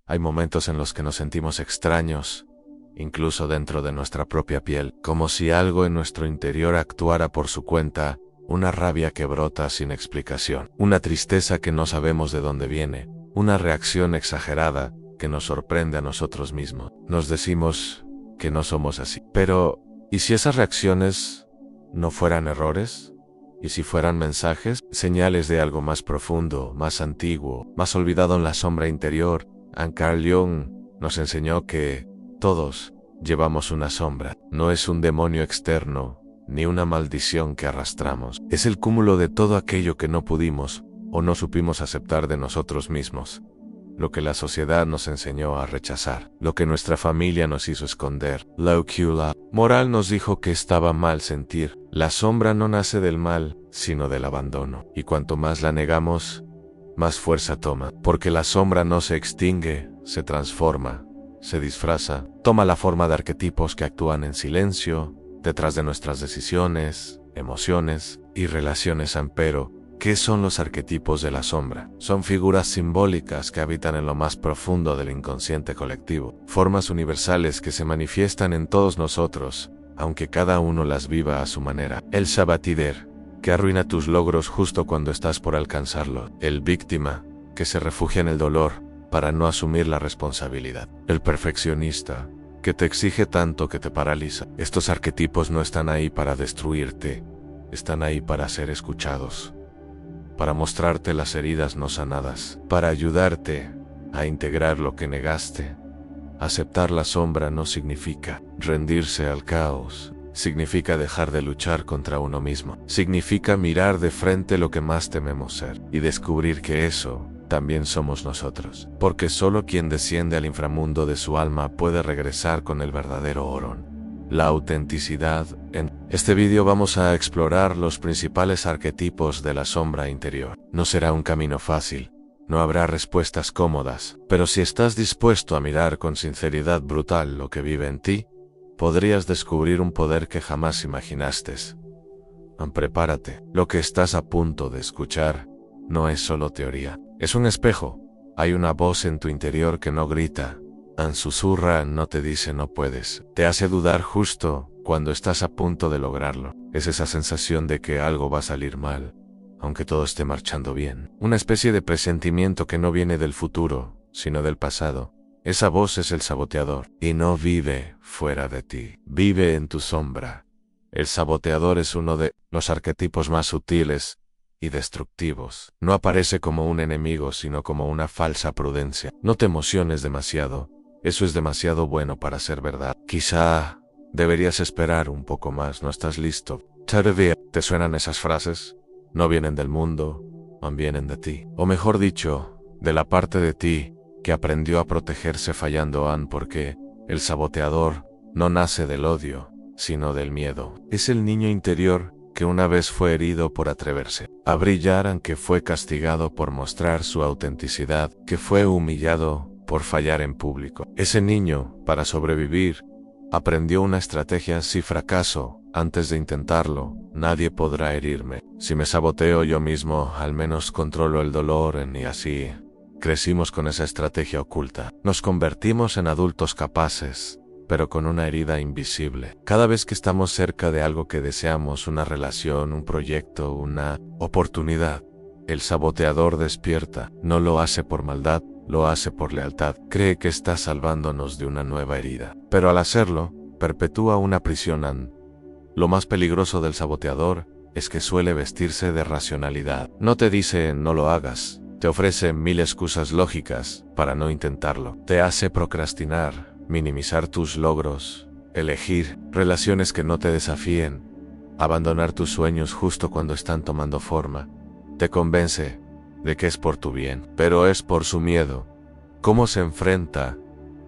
Hay momentos en los que nos sentimos extraños, incluso dentro de nuestra propia piel, como si algo en nuestro interior actuara por su cuenta, una rabia que brota sin explicación, una tristeza que no sabemos de dónde viene, una reacción exagerada que nos sorprende a nosotros mismos. Nos decimos que no somos así. Pero, ¿y si esas reacciones no fueran errores? ¿Y si fueran mensajes, señales de algo más profundo, más antiguo, más olvidado en la sombra interior? Carl Jung nos enseñó que todos llevamos una sombra. No es un demonio externo, ni una maldición que arrastramos. Es el cúmulo de todo aquello que no pudimos o no supimos aceptar de nosotros mismos. Lo que la sociedad nos enseñó a rechazar, lo que nuestra familia nos hizo esconder. La moral nos dijo que estaba mal sentir. La sombra no nace del mal, sino del abandono. Y cuanto más la negamos, más fuerza toma. Porque la sombra no se extingue, se transforma, se disfraza, toma la forma de arquetipos que actúan en silencio, detrás de nuestras decisiones, emociones y relaciones. Pero, ¿qué son los arquetipos de la sombra? Son figuras simbólicas que habitan en lo más profundo del inconsciente colectivo, formas universales que se manifiestan en todos nosotros, aunque cada uno las viva a su manera. El sabatider, que arruina tus logros justo cuando estás por alcanzarlo. El víctima, que se refugia en el dolor para no asumir la responsabilidad. El perfeccionista, que te exige tanto que te paraliza. Estos arquetipos no están ahí para destruirte, están ahí para ser escuchados, para mostrarte las heridas no sanadas, para ayudarte a integrar lo que negaste. Aceptar la sombra no significa rendirse al caos, significa dejar de luchar contra uno mismo, significa mirar de frente lo que más tememos ser y descubrir que eso también somos nosotros, porque solo quien desciende al inframundo de su alma puede regresar con el verdadero oro, la autenticidad. En este vídeo vamos a explorar los principales arquetipos de la sombra interior. No será un camino fácil, no habrá respuestas cómodas, pero si estás dispuesto a mirar con sinceridad brutal lo que vive en ti, podrías descubrir un poder que jamás imaginaste. Prepárate, lo que estás a punto de escuchar no es solo teoría, es un espejo. Hay una voz en tu interior que no grita, susurra, no te dice no puedes, te hace dudar justo cuando estás a punto de lograrlo. Es esa sensación de que algo va a salir mal, aunque todo esté marchando bien. Una especie de presentimiento que no viene del futuro, sino del pasado. Esa voz es el saboteador, y no vive fuera de ti, vive en tu sombra. El saboteador es uno de los arquetipos más sutiles y destructivos. No aparece como un enemigo, sino como una falsa prudencia. No te emociones demasiado, eso es demasiado bueno para ser verdad. Quizá deberías esperar un poco más, no estás listo. ¿Te suenan esas frases? No vienen del mundo, vienen de ti. O mejor dicho, de la parte de ti que aprendió a protegerse fallando, porque el saboteador no nace del odio, sino del miedo. Es el niño interior que una vez fue herido por atreverse a brillar, aunque fue castigado por mostrar su autenticidad, que fue humillado por fallar en público. Ese niño, para sobrevivir, aprendió una estrategia: si fracaso antes de intentarlo, nadie podrá herirme. Si me saboteo yo mismo, al menos controlo el dolor y así. Crecimos con esa estrategia oculta. Nos convertimos en adultos capaces, pero con una herida invisible. Cada vez que estamos cerca de algo que deseamos, una relación, un proyecto, una oportunidad, el saboteador despierta. No lo hace por maldad, lo hace por lealtad. Cree que está salvándonos de una nueva herida, pero al hacerlo, perpetúa una prisión. Lo más peligroso del saboteador es que suele vestirse de racionalidad. No te dice no lo hagas, te ofrece 1000 excusas lógicas para no intentarlo. Te hace procrastinar, minimizar tus logros, elegir relaciones que no te desafíen, abandonar tus sueños justo cuando están tomando forma. Te convence de que es por tu bien, pero es por su miedo. ¿Cómo se enfrenta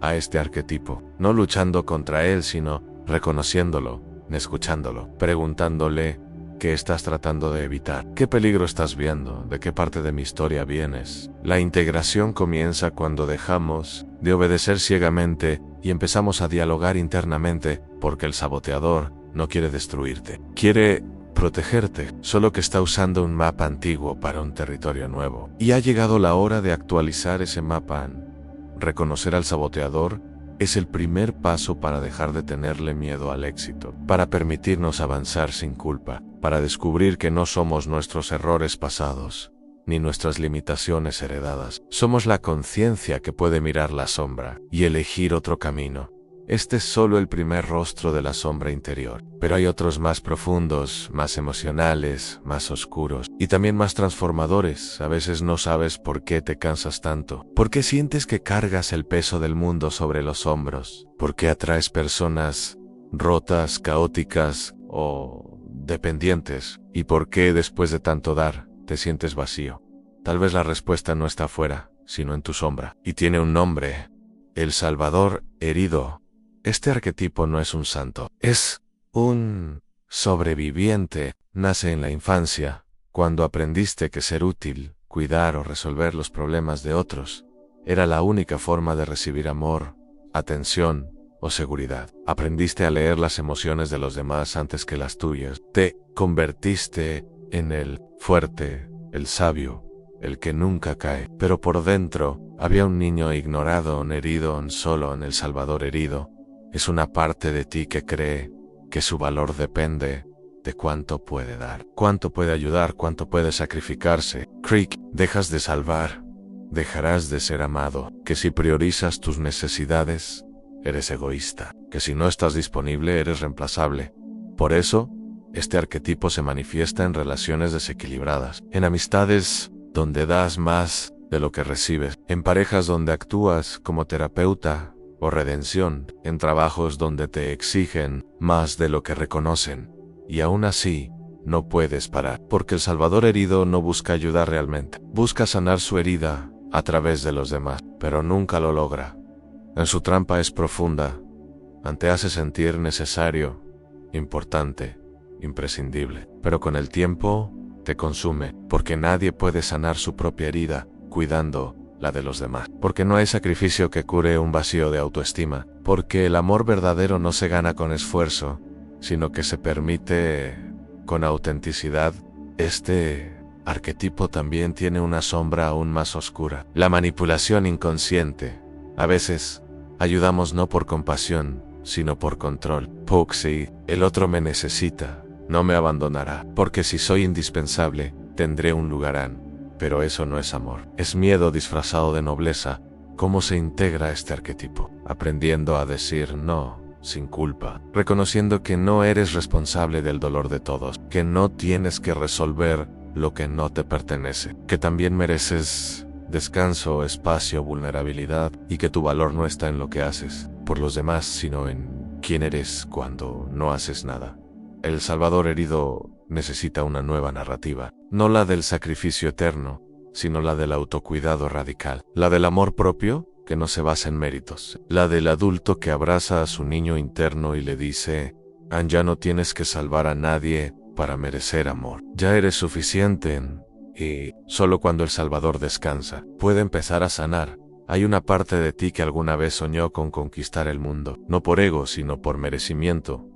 a este arquetipo? No luchando contra él, sino reconociéndolo, escuchándolo, preguntándole qué estás tratando de evitar, qué peligro estás viendo, de qué parte de mi historia vienes. La integración comienza cuando dejamos de obedecer ciegamente y empezamos a dialogar internamente, porque el saboteador no quiere destruirte, quiere protegerte, solo que está usando un mapa antiguo para un territorio nuevo. Y ha llegado la hora de actualizar ese mapa. Reconocer al saboteador es el primer paso para dejar de tenerle miedo al éxito, para permitirnos avanzar sin culpa, para descubrir que no somos nuestros errores pasados, ni nuestras limitaciones heredadas. Somos la conciencia que puede mirar la sombra y elegir otro camino. Este es solo el primer rostro de la sombra interior, pero hay otros más profundos, más emocionales, más oscuros y también más transformadores. A veces no sabes por qué te cansas tanto, por qué sientes que cargas el peso del mundo sobre los hombros, por qué atraes personas rotas, caóticas o dependientes, y por qué después de tanto dar te sientes vacío. Tal vez la respuesta no está afuera, sino en tu sombra, y tiene un nombre: el Salvador herido. Este arquetipo no es un santo, es un sobreviviente. Nace en la infancia, cuando aprendiste que ser útil, cuidar o resolver los problemas de otros era la única forma de recibir amor, atención o seguridad. Aprendiste a leer las emociones de los demás antes que las tuyas. Te convertiste en el fuerte, el sabio, el que nunca cae. Pero por dentro había un niño ignorado, herido, solo. En el Salvador herido es una parte de ti que cree que su valor depende de cuánto puede dar, cuánto puede ayudar, cuánto puede sacrificarse. Creek, dejas de salvar, dejarás de ser amado, que si priorizas tus necesidades, eres egoísta, que si no estás disponible, eres reemplazable. Por eso, este arquetipo se manifiesta en relaciones desequilibradas, en amistades donde das más de lo que recibes, en parejas donde actúas como terapeuta o redención, en trabajos donde te exigen más de lo que reconocen, y aún así, no puedes parar, porque el Salvador herido no busca ayudar realmente, busca sanar su herida a través de los demás, pero nunca lo logra. En su trampa es profunda, te hace sentir necesario, importante, imprescindible, pero con el tiempo te consume, porque nadie puede sanar su propia herida cuidando la de los demás, porque no hay sacrificio que cure un vacío de autoestima, porque el amor verdadero no se gana con esfuerzo, sino que se permite con autenticidad. Este arquetipo también tiene una sombra aún más oscura: la manipulación inconsciente. A veces ayudamos no por compasión, sino por control. Puxi, el otro me necesita, no me abandonará, porque si soy indispensable, tendré un lugarán. Pero eso no es amor, es miedo disfrazado de nobleza. ¿Cómo se integra este arquetipo? Aprendiendo a decir no, sin culpa, reconociendo que no eres responsable del dolor de todos, que no tienes que resolver lo que no te pertenece, que también mereces descanso, espacio, vulnerabilidad, y que tu valor no está en lo que haces por los demás, sino en quién eres cuando no haces nada. El Salvador herido necesita una nueva narrativa, no la del sacrificio eterno, sino la del autocuidado radical, la del amor propio que no se basa en méritos, la del adulto que abraza a su niño interno y le dice: ya no tienes que salvar a nadie para merecer amor, ya eres suficiente. Y solo cuando el Salvador descansa, puede empezar a sanar. Hay una parte de ti que alguna vez soñó con conquistar el mundo, no por ego, sino por merecimiento.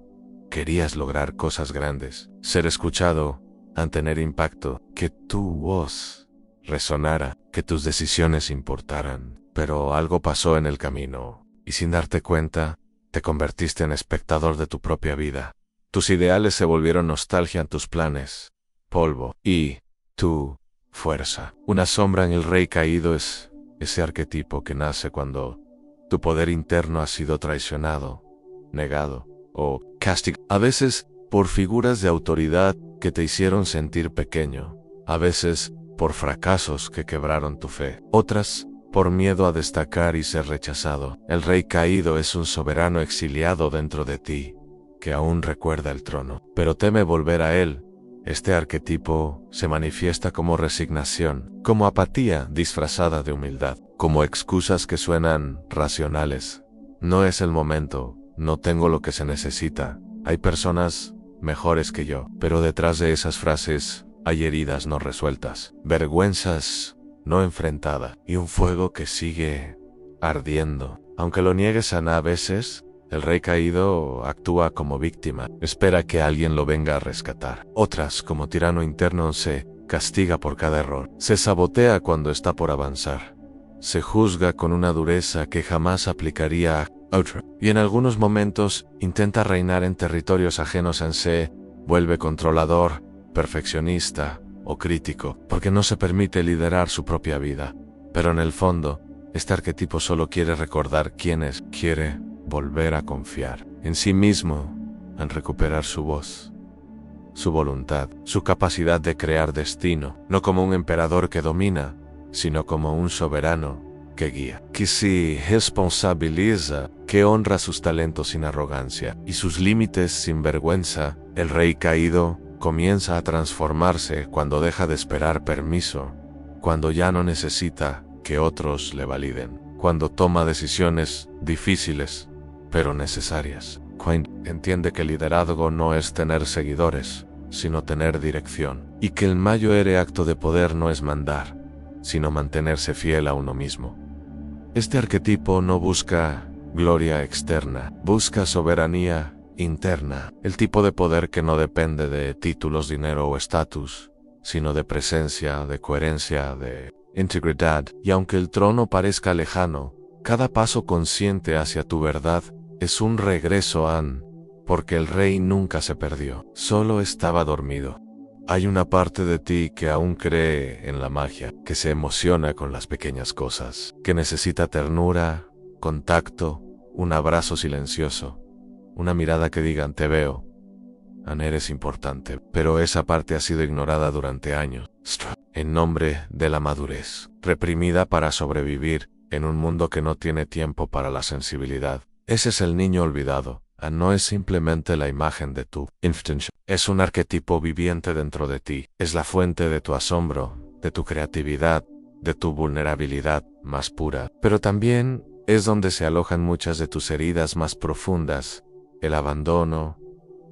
Querías lograr cosas grandes, ser escuchado, tener impacto, que tu voz resonara, que tus decisiones importaran. Pero algo pasó en el camino, y sin darte cuenta, te convertiste en espectador de tu propia vida. Tus ideales se volvieron nostalgia, tus planes, polvo, y tu fuerza. Una sombra en el rey caído es ese arquetipo que nace cuando tu poder interno ha sido traicionado, negado o castigado. A veces por figuras de autoridad que te hicieron sentir pequeño, a veces por fracasos que quebraron tu fe, otras por miedo a destacar y ser rechazado. El rey caído es un soberano exiliado dentro de ti, que aún recuerda el trono, pero teme volver a él. Este arquetipo se manifiesta como resignación, como apatía disfrazada de humildad, como excusas que suenan racionales. No es el momento, no tengo lo que se necesita, hay personas mejores que yo. Pero detrás de esas frases hay heridas no resueltas, vergüenzas no enfrentadas y un fuego que sigue ardiendo. Aunque lo niegues, a veces el rey caído actúa como víctima, espera que alguien lo venga a rescatar. Otras, como tirano interno, se castiga por cada error, se sabotea cuando está por avanzar. se juzga con una dureza que jamás aplicaría a otro. Y en algunos momentos intenta reinar en territorios ajenos en sí, vuelve controlador, perfeccionista o crítico, porque no se permite liderar su propia vida. Pero en el fondo, este arquetipo solo quiere recordar quién es, quiere volver a confiar en sí mismo, en recuperar su voz, su voluntad, su capacidad de crear destino, no como un emperador que domina, sino como un soberano que guía, que se responsabiliza, que honra sus talentos sin arrogancia y sus límites sin vergüenza. El rey caído comienza a transformarse cuando deja de esperar permiso, cuando ya no necesita que otros le validen, cuando toma decisiones difíciles, pero necesarias. Cuando entiende que el liderazgo no es tener seguidores, sino tener dirección, y que el mayor acto de poder no es mandar, sino mantenerse fiel a uno mismo. Este arquetipo no busca gloria externa, busca soberanía interna, el tipo de poder que no depende de títulos, dinero o estatus, sino de presencia, de coherencia, de integridad. Y aunque el trono parezca lejano, cada paso consciente hacia tu verdad es un regreso a An, porque el rey nunca se perdió, solo estaba dormido. Hay una parte de ti que aún cree en la magia, que se emociona con las pequeñas cosas, que necesita ternura, contacto, un abrazo silencioso, una mirada que digan te veo, An, eres importante. Pero esa parte ha sido ignorada durante años, en nombre de la madurez, reprimida para sobrevivir en un mundo que no tiene tiempo para la sensibilidad. Ese es el niño olvidado. An no es simplemente la imagen de tu infancia, es un arquetipo viviente dentro de ti, es la fuente de tu asombro, de tu creatividad, de tu vulnerabilidad más pura, pero también es donde se alojan muchas de tus heridas más profundas, el abandono,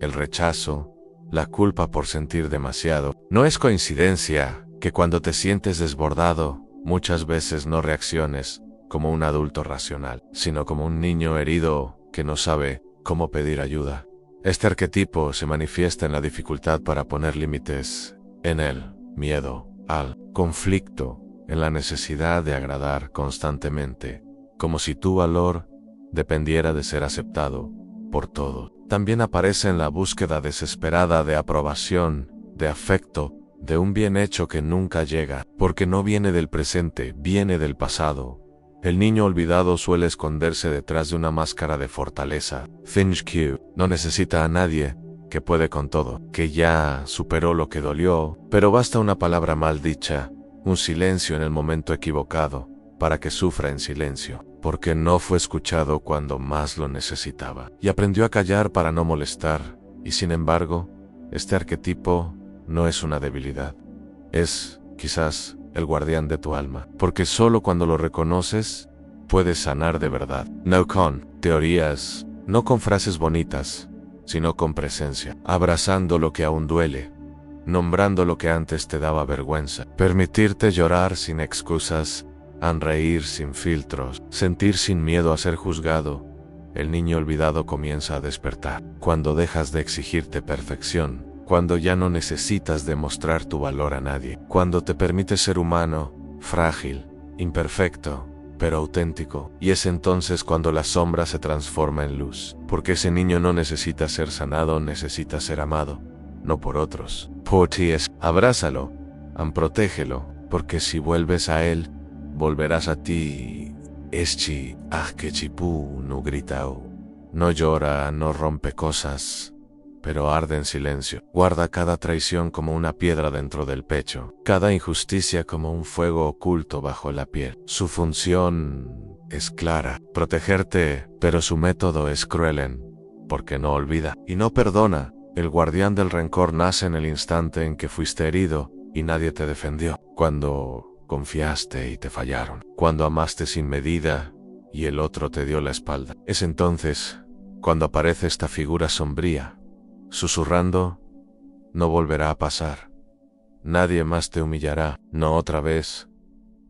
el rechazo, la culpa por sentir demasiado. No es coincidencia que cuando te sientes desbordado, muchas veces no reacciones como un adulto racional, sino como un niño herido que no sabe cómo pedir ayuda. Este arquetipo se manifiesta en la dificultad para poner límites, en el miedo al conflicto, en la necesidad de agradar constantemente, como si tu valor dependiera de ser aceptado por todos. También aparece en la búsqueda desesperada de aprobación, de afecto, de un bien hecho que nunca llega, porque no viene del presente, viene del pasado. El niño olvidado suele esconderse detrás de una máscara de fortaleza. Finge que no necesita a nadie, que puede con todo, que ya superó lo que dolió, pero basta una palabra mal dicha, un silencio en el momento equivocado, para que sufra en silencio, porque no fue escuchado cuando más lo necesitaba, y aprendió a callar para no molestar, y sin embargo, este arquetipo no es una debilidad, es, quizás, el guardián de tu alma, porque solo cuando lo reconoces, puedes sanar de verdad. No con teorías, no con frases bonitas, sino con presencia, abrazando lo que aún duele, nombrando lo que antes te daba vergüenza, permitirte llorar sin excusas, reír sin filtros, sentir sin miedo a ser juzgado. El niño olvidado comienza a despertar, cuando dejas de exigirte perfección, cuando ya no necesitas demostrar tu valor a nadie, cuando te permites ser humano, frágil, imperfecto, pero auténtico, y es entonces cuando la sombra se transforma en luz, porque ese niño no necesita ser sanado, necesita ser amado, no por otros, por ti es. Abrázalo, protégelo, porque si vuelves a él, volverás a ti. Eschi, que chipú, no gritao, no llora, no rompe cosas, pero arde en silencio. Guarda cada traición como una piedra dentro del pecho, cada injusticia como un fuego oculto bajo la piel. Su función es clara, protegerte, pero su método es cruel, porque no olvida y no perdona. El guardián del rencor nace en el instante en que fuiste herido y nadie te defendió, cuando confiaste y te fallaron, cuando amaste sin medida y el otro te dio la espalda. Es entonces cuando aparece esta figura sombría, susurrando, no volverá a pasar. Nadie más te humillará, no otra vez.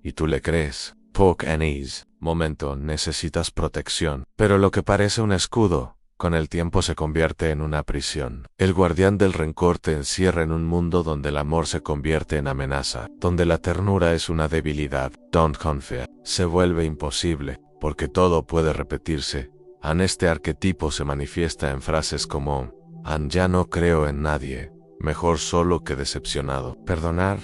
Y tú le crees. Poke and ease. Momento, necesitas protección. Pero lo que parece un escudo con el tiempo se convierte en una prisión. El guardián del rencor te encierra en un mundo donde el amor se convierte en amenaza, donde la ternura es una debilidad. Don't confía. Se vuelve imposible, porque todo puede repetirse. Este arquetipo se manifiesta en frases como: ya no creo en nadie, mejor solo que decepcionado. Perdonar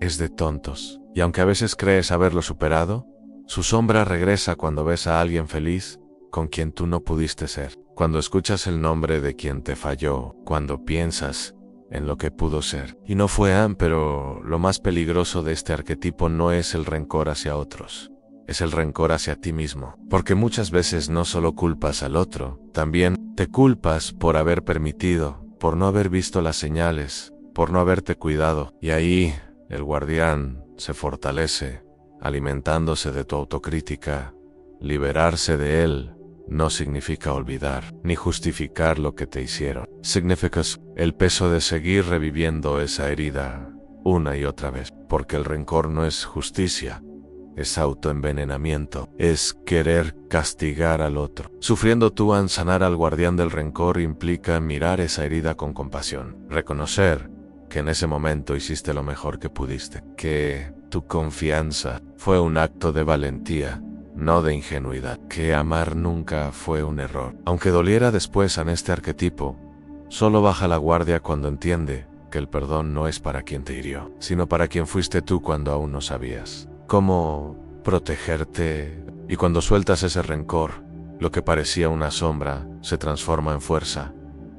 es de tontos. Y aunque a veces crees haberlo superado, su sombra regresa cuando ves a alguien feliz con quien tú no pudiste ser. Cuando escuchas el nombre de quien te falló, cuando piensas en lo que pudo ser. Y no fue pero lo más peligroso de este arquetipo no es el rencor hacia otros. Es el rencor hacia ti mismo. Porque muchas veces no solo culpas al otro, también te culpas por haber permitido, por no haber visto las señales, por no haberte cuidado. Y ahí el guardián se fortalece, alimentándose de tu autocrítica. Liberarse de él no significa olvidar, ni justificar lo que te hicieron. Significa el peso de seguir reviviendo esa herida una y otra vez. Porque el rencor no es justicia, es autoenvenenamiento, es querer castigar al otro. Sufriendo tú sanar al guardián del rencor implica mirar esa herida con compasión, reconocer que en ese momento hiciste lo mejor que pudiste, que tu confianza fue un acto de valentía, no de ingenuidad, que amar nunca fue un error. Aunque doliera después en este arquetipo, solo baja la guardia cuando entiende que el perdón no es para quien te hirió, sino para quien fuiste tú cuando aún no sabías cómo protegerte. Y cuando sueltas ese rencor, lo que parecía una sombra se transforma en fuerza,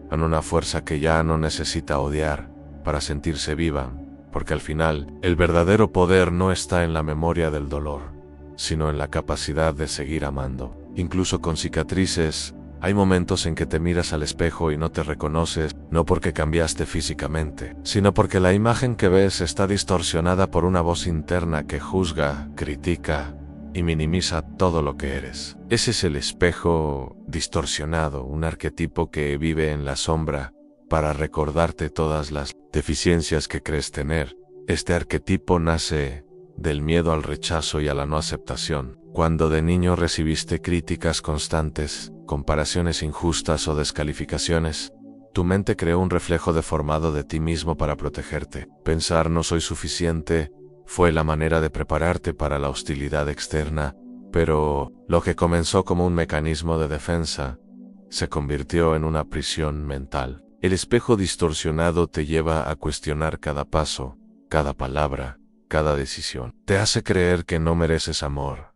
en una fuerza que ya no necesita odiar para sentirse viva, porque al final el verdadero poder no está en la memoria del dolor, sino en la capacidad de seguir amando. Incluso con cicatrices, hay momentos en que te miras al espejo y no te reconoces, no porque cambiaste físicamente, sino porque la imagen que ves está distorsionada por una voz interna que juzga, critica y minimiza todo lo que eres. Ese es el espejo distorsionado, un arquetipo que vive en la sombra para recordarte todas las deficiencias que crees tener. Este arquetipo nace del miedo al rechazo y a la no aceptación. Cuando de niño recibiste críticas constantes, comparaciones injustas o descalificaciones, tu mente creó un reflejo deformado de ti mismo para protegerte. Pensar no soy suficiente fue la manera de prepararte para la hostilidad externa, pero lo que comenzó como un mecanismo de defensa se convirtió en una prisión mental. El espejo distorsionado te lleva a cuestionar cada paso, cada palabra, cada decisión. Te hace creer que no mereces amor,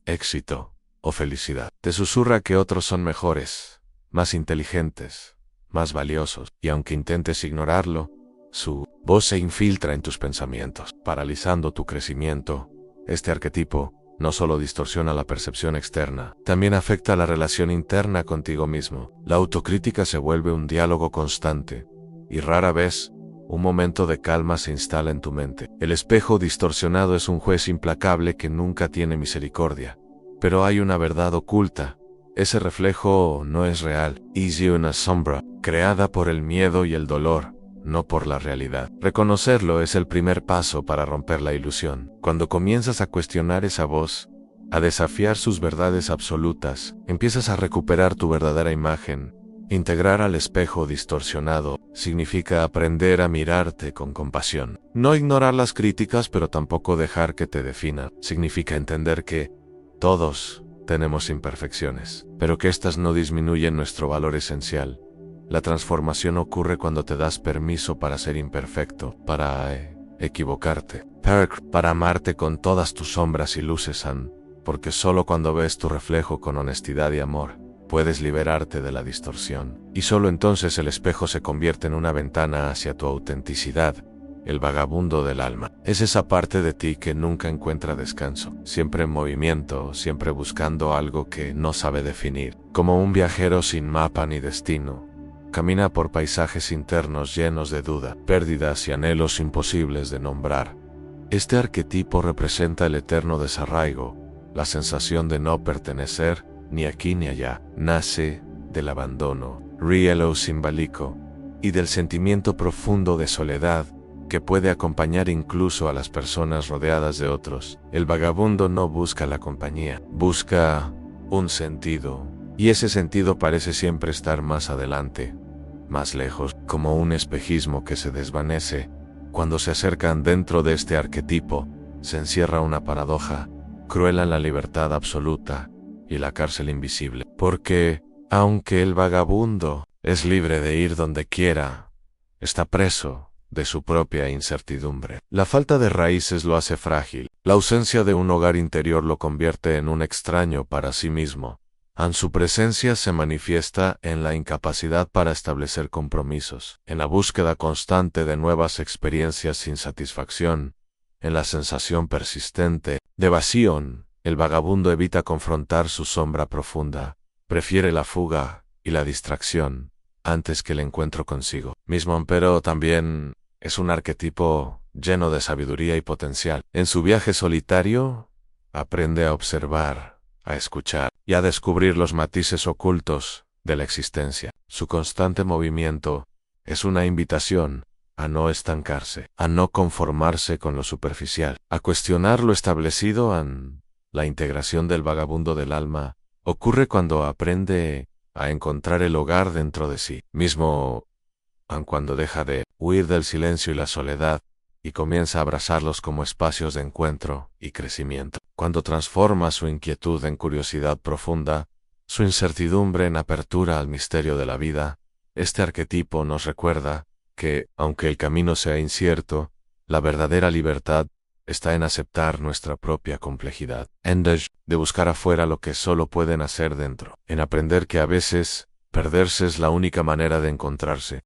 éxito o felicidad. Te susurra que otros son mejores, más inteligentes, más valiosos, y aunque intentes ignorarlo, su voz se infiltra en tus pensamientos, paralizando tu crecimiento. Este arquetipo no solo distorsiona la percepción externa, también afecta la relación interna contigo mismo. La autocrítica se vuelve un diálogo constante, y rara vez un momento de calma se instala en tu mente. El espejo distorsionado es un juez implacable que nunca tiene misericordia. Pero hay una verdad oculta. Ese reflejo no es real. Es una sombra, creada por el miedo y el dolor, no por la realidad. Reconocerlo es el primer paso para romper la ilusión. Cuando comienzas a cuestionar esa voz, a desafiar sus verdades absolutas, empiezas a recuperar tu verdadera imagen. Integrar al espejo distorsionado significa aprender a mirarte con compasión. No ignorar las críticas, pero tampoco dejar que te definan. Significa entender que todos tenemos imperfecciones, pero que éstas no disminuyen nuestro valor esencial. La transformación ocurre cuando te das permiso para ser imperfecto, para equivocarte, para amarte con todas tus sombras y luces, porque solo cuando ves tu reflejo con honestidad y amor, puedes liberarte de la distorsión. Y solo entonces el espejo se convierte en una ventana hacia tu autenticidad, el vagabundo del alma. Es esa parte de ti que nunca encuentra descanso, siempre en movimiento, siempre buscando algo que no sabe definir. Como un viajero sin mapa ni destino, camina por paisajes internos llenos de duda, pérdidas y anhelos imposibles de nombrar. Este arquetipo representa el eterno desarraigo, la sensación de no pertenecer ni aquí ni allá. Nace del abandono, rielo simbólico, y del sentimiento profundo de soledad que puede acompañar incluso a las personas rodeadas de otros. El vagabundo no busca la compañía, busca un sentido, Y ese sentido parece siempre estar más adelante, más lejos, como un espejismo que se desvanece. Cuando se acercan dentro de este arquetipo, se encierra una paradoja, cruel en la libertad absoluta y la cárcel invisible. Porque, aunque el vagabundo es libre de ir donde quiera, está preso de su propia incertidumbre. La falta de raíces lo hace frágil. La ausencia de un hogar interior lo convierte en un extraño para sí mismo. Su presencia se manifiesta en la incapacidad para establecer compromisos, en la búsqueda constante de nuevas experiencias sin satisfacción, en la sensación persistente de vacío. El vagabundo evita confrontar su sombra profunda, prefiere la fuga y la distracción antes que el encuentro consigo mismo, pero también es un arquetipo lleno de sabiduría y potencial. En su viaje solitario, aprende a observar, a escuchar y a descubrir los matices ocultos de la existencia. Su constante movimiento es una invitación a no estancarse, a no conformarse con lo superficial, a cuestionar lo establecido. La integración del vagabundo del alma ocurre cuando aprende a encontrar el hogar dentro de sí mismo, aun cuando deja de huir del silencio y la soledad y comienza a abrazarlos como espacios de encuentro y crecimiento. Cuando transforma su inquietud en curiosidad profunda, su incertidumbre en apertura al misterio de la vida, este arquetipo nos recuerda que, aunque el camino sea incierto, la verdadera libertad está en aceptar nuestra propia complejidad, de buscar afuera lo que solo pueden hacer dentro, en aprender que a veces perderse es la única manera de encontrarse,